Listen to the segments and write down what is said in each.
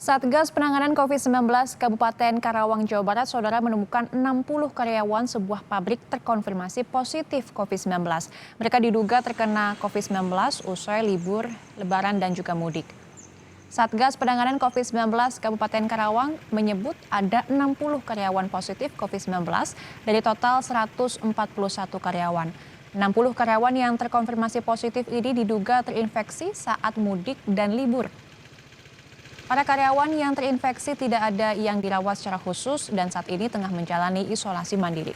Satgas Penanganan COVID-19 Kabupaten Karawang, Jawa Barat, saudara menemukan 60 karyawan sebuah pabrik terkonfirmasi positif COVID-19. Mereka diduga terkena COVID-19 usai libur, lebaran, dan juga mudik. Satgas Penanganan COVID-19 Kabupaten Karawang menyebut ada 60 karyawan positif COVID-19 dari total 141 karyawan. 60 karyawan yang terkonfirmasi positif ini diduga terinfeksi saat mudik dan libur. Para karyawan yang terinfeksi tidak ada yang dirawat secara khusus dan saat ini tengah menjalani isolasi mandiri.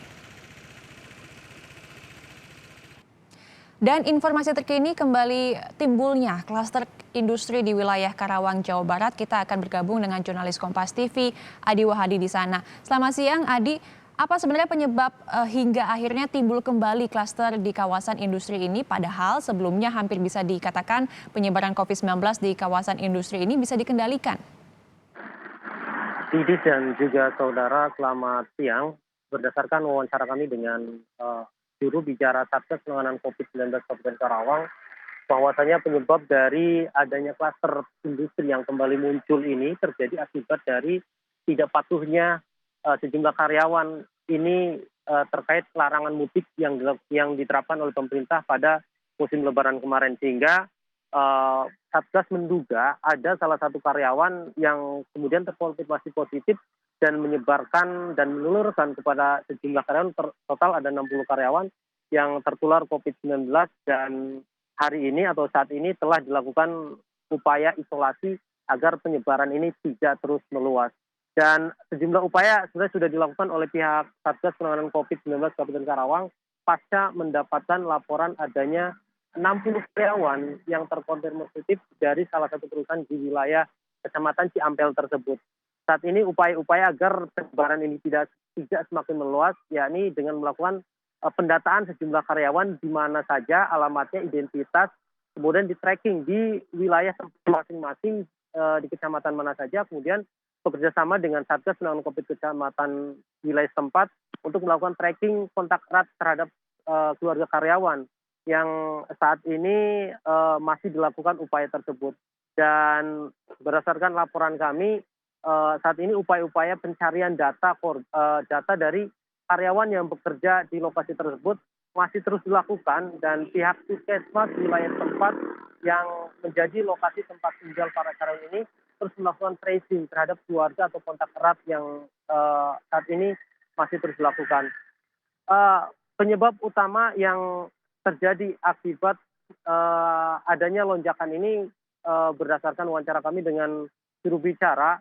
Dan informasi terkini kembali timbulnya klaster industri di wilayah Karawang, Jawa Barat. Kita akan bergabung dengan jurnalis Kompas TV, Adi Wahadi di sana. Selamat siang, Adi. Apa sebenarnya penyebab hingga akhirnya timbul kembali klaster di kawasan industri ini, padahal sebelumnya hampir bisa dikatakan penyebaran COVID-19 di kawasan industri ini bisa dikendalikan? Didi dan juga saudara, selamat siang. Berdasarkan wawancara kami dengan juru bicara Satgas Penanganan COVID-19 Kabupaten Karawang, bahwasanya penyebab dari adanya klaster industri yang kembali muncul ini terjadi akibat dari tidak patuhnya sejumlah karyawan ini terkait larangan mudik yang diterapkan oleh pemerintah pada musim Lebaran kemarin, sehingga Satgas menduga ada salah satu karyawan yang kemudian terkonfirmasi positif dan menyebarkan dan menulurkan kepada sejumlah karyawan. Total ada 60 karyawan yang tertular COVID-19 dan hari ini atau saat ini telah dilakukan upaya isolasi agar penyebaran ini tidak terus meluas. Dan sejumlah upaya sebenarnya sudah dilakukan oleh pihak Satgas Penanganan COVID-19 Kabupaten Karawang pasca mendapatkan laporan adanya 60 karyawan yang terkonfirmasi positif dari salah satu perusahaan di wilayah Kecamatan Ciampel tersebut. Saat ini upaya-upaya agar penyebaran ini tidak semakin meluas, yakni dengan melakukan pendataan sejumlah karyawan di mana saja alamatnya, identitas, kemudian di tracking di wilayah masing-masing, di kecamatan mana saja, kemudian bekerjasama dengan Satgas Penanganan COVID Kecamatan wilayah setempat untuk melakukan tracking kontak erat terhadap keluarga karyawan yang saat ini masih dilakukan upaya tersebut. Dan berdasarkan laporan kami, saat ini upaya-upaya pencarian data dari karyawan yang bekerja di lokasi tersebut masih terus dilakukan, dan pihak Puskesmas wilayah tempat yang menjadi lokasi tempat tinggal para karyawan ini terus melakukan tracing terhadap keluarga atau kontak erat yang saat ini masih terus dilakukan. Penyebab utama yang terjadi akibat adanya lonjakan ini, berdasarkan wawancara kami dengan juru bicara,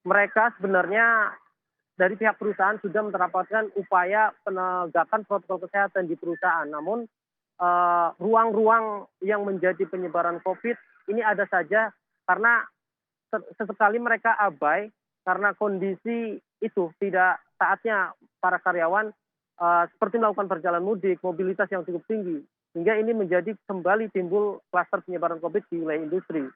mereka sebenarnya dari pihak perusahaan sudah menerapkan upaya penegakan protokol kesehatan di perusahaan. Namun ruang-ruang yang menjadi penyebaran COVID ini ada saja karena sesekali mereka abai karena kondisi itu tidak taatnya para karyawan seperti melakukan perjalanan mudik, mobilitas yang cukup tinggi, sehingga ini menjadi kembali timbul klaster penyebaran COVID di wilayah industri.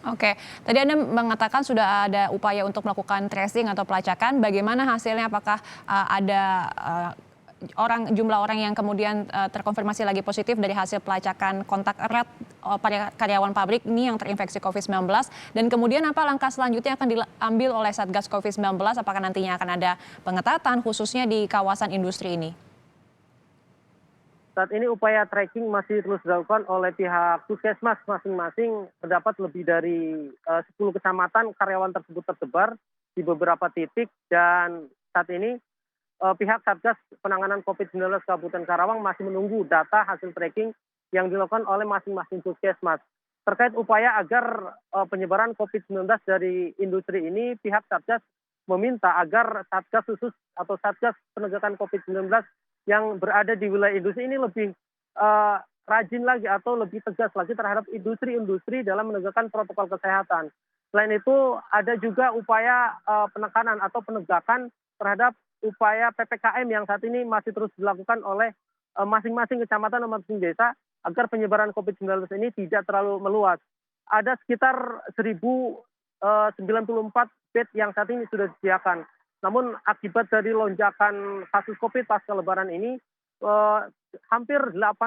Oke, tadi Anda mengatakan sudah ada upaya untuk melakukan tracing atau pelacakan. Bagaimana hasilnya? Apakah ada jumlah orang yang kemudian terkonfirmasi lagi positif dari hasil pelacakan kontak erat pada karyawan pabrik ini yang terinfeksi COVID-19? Dan kemudian apa langkah selanjutnya akan diambil oleh Satgas COVID-19? Apakah nantinya akan ada pengetatan khususnya di kawasan industri ini? Saat ini upaya tracking masih terus dilakukan oleh pihak Puskesmas masing-masing. Terdapat lebih dari 10 kecamatan karyawan tersebut tersebar di beberapa titik, dan saat ini pihak Satgas Penanganan COVID-19 Kabupaten Karawang masih menunggu data hasil tracking yang dilakukan oleh masing-masing puskesmas. Terkait upaya agar penyebaran COVID-19 dari industri ini, pihak Satgas meminta agar Satgas khusus atau Satgas Penegakan COVID-19 yang berada di wilayah industri ini lebih rajin lagi atau lebih tegas lagi terhadap industri-industri dalam menegakkan protokol kesehatan. Selain itu, ada juga upaya penekanan atau penegakan terhadap upaya PPKM yang saat ini masih terus dilakukan oleh masing-masing kecamatan dan masing-masing desa agar penyebaran COVID-19 ini tidak terlalu meluas. Ada sekitar 1.094 bed yang saat ini sudah disediakan. Namun akibat dari lonjakan kasus COVID pasca Lebaran ini, hampir 80%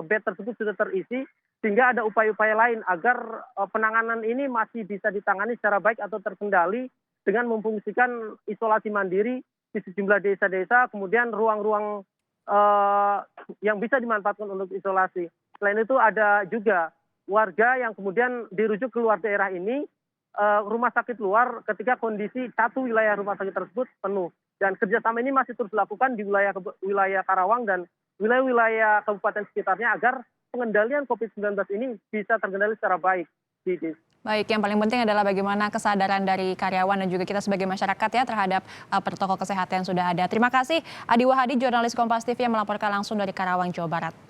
bed tersebut sudah terisi, sehingga ada upaya-upaya lain agar penanganan ini masih bisa ditangani secara baik atau terkendali dengan memfungsikan isolasi mandiri di sejumlah desa-desa, kemudian ruang-ruang yang bisa dimanfaatkan untuk isolasi. Selain itu ada juga warga yang kemudian dirujuk keluar daerah ini, rumah sakit luar ketika kondisi satu wilayah rumah sakit tersebut penuh. Dan kerjasama ini masih terus dilakukan di wilayah Karawang dan wilayah-wilayah kabupaten sekitarnya agar pengendalian COVID-19 ini bisa terkendali secara baik. Baik, yang paling penting adalah bagaimana kesadaran dari karyawan dan juga kita sebagai masyarakat ya terhadap protokol kesehatan yang sudah ada. Terima kasih Adi Wahadi, jurnalis Kompas TV yang melaporkan langsung dari Karawang, Jawa Barat.